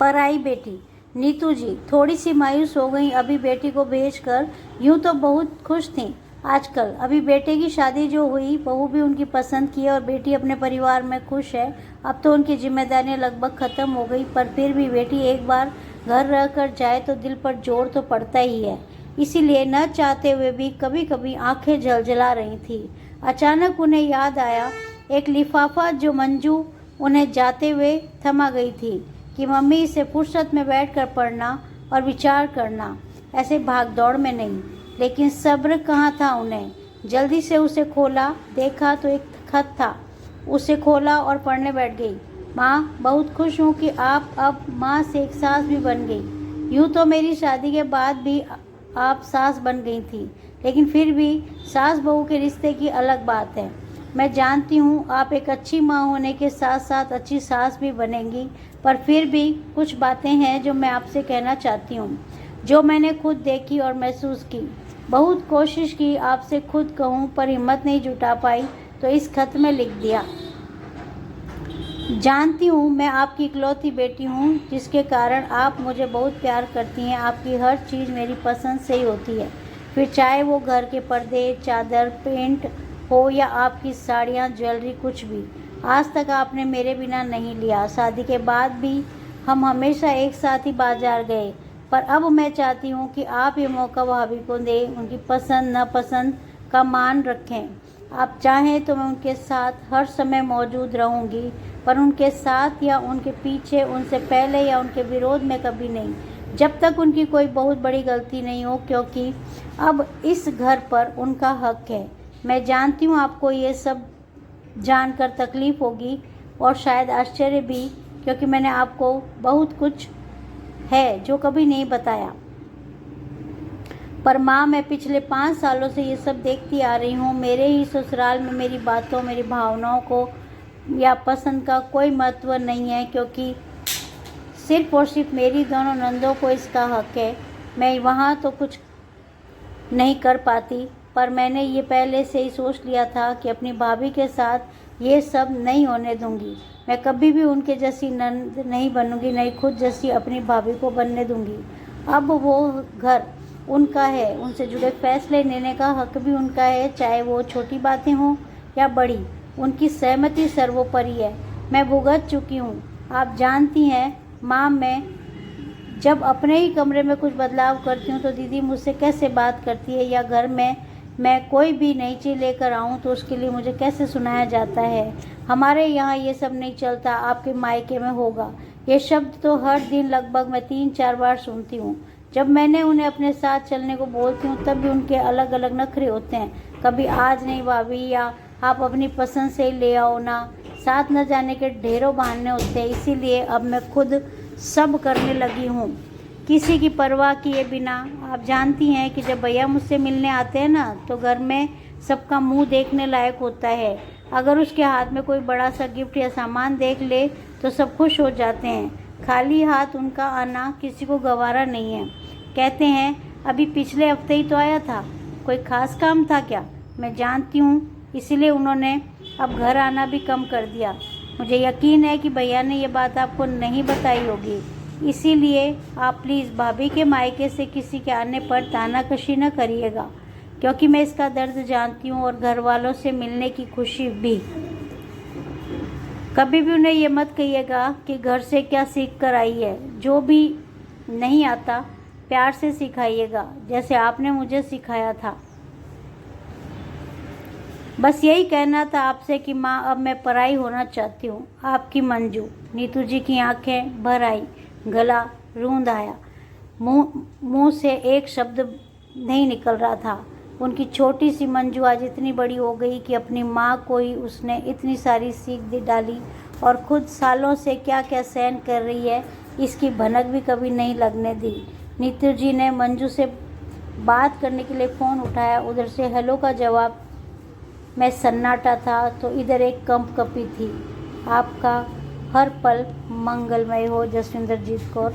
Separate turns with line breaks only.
पर आई बेटी। नीतू जी थोड़ी सी मायूस हो गई। अभी बेटी को भेजकर यूं तो बहुत खुश थीं आजकल। अभी बेटे की शादी जो हुई, बहू भी उनकी पसंद की है और बेटी अपने परिवार में खुश है। अब तो उनकी जिम्मेदारियां लगभग ख़त्म हो गई, पर फिर भी बेटी एक बार घर रह कर जाए तो दिल पर जोर तो पड़ता ही है। इसीलिए न चाहते हुए भी कभी कभी आंखें झलझला रही थी। अचानक उन्हें याद आया एक लिफाफा जो मंजू उन्हें जाते हुए थमा गई थी कि मम्मी इसे फुर्सत में बैठकर पढ़ना और विचार करना, ऐसे भाग दौड़ में नहीं। लेकिन सब्र कहाँ था उन्हें। जल्दी से उसे खोला, देखा तो एक खत था। उसे खोला और पढ़ने बैठ गई। माँ, बहुत खुश हूँ कि आप अब माँ से एक सास भी बन गई। यूँ तो मेरी शादी के बाद भी आप सास बन गई थी, लेकिन फिर भी सास बहू के रिश्ते की अलग बात है। मैं जानती हूँ आप एक अच्छी माँ होने के साथ साथ अच्छी सास भी बनेंगी, पर फिर भी कुछ बातें हैं जो मैं आपसे कहना चाहती हूँ, जो मैंने खुद देखी और महसूस की। बहुत कोशिश की आपसे खुद कहूँ, पर हिम्मत नहीं जुटा पाई, तो इस खत में लिख दिया। जानती हूँ मैं आपकी इकलौती बेटी हूँ, जिसके कारण आप मुझे बहुत प्यार करती हैं। आपकी हर चीज़ मेरी पसंद से ही होती है, फिर चाहे वो घर के पर्दे, चादर, पेंट हो या आपकी साड़ियाँ, ज्वेलरी, कुछ भी। आज तक आपने मेरे बिना नहीं लिया। शादी के बाद भी हम हमेशा एक साथ ही बाजार गए, पर अब मैं चाहती हूँ कि आप ये मौका भाभी को दें। उनकी पसंद नापसंद का मान रखें। आप चाहें तो मैं उनके साथ हर समय मौजूद रहूँगी, पर उनके साथ या उनके पीछे, उनसे पहले या उनके विरोध में कभी नहीं, जब तक उनकी कोई बहुत बड़ी गलती नहीं हो, क्योंकि अब इस घर पर उनका हक है। मैं जानती हूँ आपको ये सब जानकर तकलीफ़ होगी और शायद आश्चर्य भी, क्योंकि मैंने आपको बहुत कुछ है जो कभी नहीं बताया। पर माँ, मैं पिछले 5 सालों से ये सब देखती आ रही हूँ। मेरे ही ससुराल में मेरी बातों, मेरी भावनाओं को या पसंद का कोई महत्व नहीं है, क्योंकि सिर्फ और सिर्फ मेरी दोनों नंदों को इसका हक है। मैं वहाँ तो कुछ नहीं कर पाती, पर मैंने ये पहले से ही सोच लिया था कि अपनी भाभी के साथ ये सब नहीं होने दूंगी। मैं कभी भी उनके जैसी नंद नहीं बनूंगी, नहीं खुद जैसी अपनी भाभी को बनने दूंगी। अब वो घर उनका है, उनसे जुड़े फैसले लेने का हक भी उनका है, चाहे वो छोटी बातें हों या बड़ी। उनकी सहमति सर्वोपरि है। मैं भुगत चुकी हूँ, आप जानती हैं माँ। मैं जब अपने ही कमरे में कुछ बदलाव करती हूँ तो दीदी मुझसे कैसे बात करती है, या घर में मैं कोई भी नई चीज़ लेकर आऊँ तो उसके लिए मुझे कैसे सुनाया जाता है, हमारे यहाँ ये सब नहीं चलता, आपके मायके में होगा। ये शब्द तो हर दिन लगभग मैं 3-4 बार सुनती हूँ। जब मैंने उन्हें अपने साथ चलने को बोलती हूँ तब भी उनके अलग अलग नखरे होते हैं। कभी आज नहीं भाभी, या आप अपनी पसंद से ही ले आओ ना, साथ न जाने के ढेरों बहाने होते हैं। इसीलिए अब मैं खुद सब करने लगी हूँ, किसी की परवाह किए बिना। आप जानती हैं कि जब भैया मुझसे मिलने आते हैं ना, तो घर में सबका मुंह देखने लायक होता है। अगर उसके हाथ में कोई बड़ा सा गिफ्ट या सामान देख ले तो सब खुश हो जाते हैं। खाली हाथ उनका आना किसी को गवारा नहीं है। कहते हैं अभी पिछले हफ्ते ही तो आया था, कोई खास काम था क्या? मैं जानती हूँ, इसीलिए उन्होंने अब घर आना भी कम कर दिया। मुझे यकीन है कि भैया ने ये बात आपको नहीं बताई होगी, इसीलिए आप प्लीज़ भाभी के मायके से किसी के आने पर तानाकशी न करिएगा, क्योंकि मैं इसका दर्द जानती हूँ, और घर वालों से मिलने की खुशी भी। कभी भी उन्हें ये मत कहिएगा कि घर से क्या सीख कर आई है। जो भी नहीं आता प्यार से सिखाइएगा, जैसे आपने मुझे सिखाया था। बस यही कहना था आपसे कि माँ, अब मैं पराई होना चाहती हूँ। आपकी मंजू। नीतू जी की आंखें भर आई, गला रूंध आया, मुंह से एक शब्द नहीं निकल रहा था। उनकी छोटी सी मंजू आज इतनी बड़ी हो गई कि अपनी माँ को ही उसने इतनी सारी सीख दे डाली, और खुद सालों से क्या क्या सहन कर रही है इसकी भनक भी कभी नहीं लगने दी। नीतू जी ने मंजू से बात करने के लिए फ़ोन उठाया। उधर से हेलो का जवाब में सन्नाटा था, तो इधर एक कंपकपी थी। आपका हर पल मंगलमय हो। जसविंदरजीत कौर।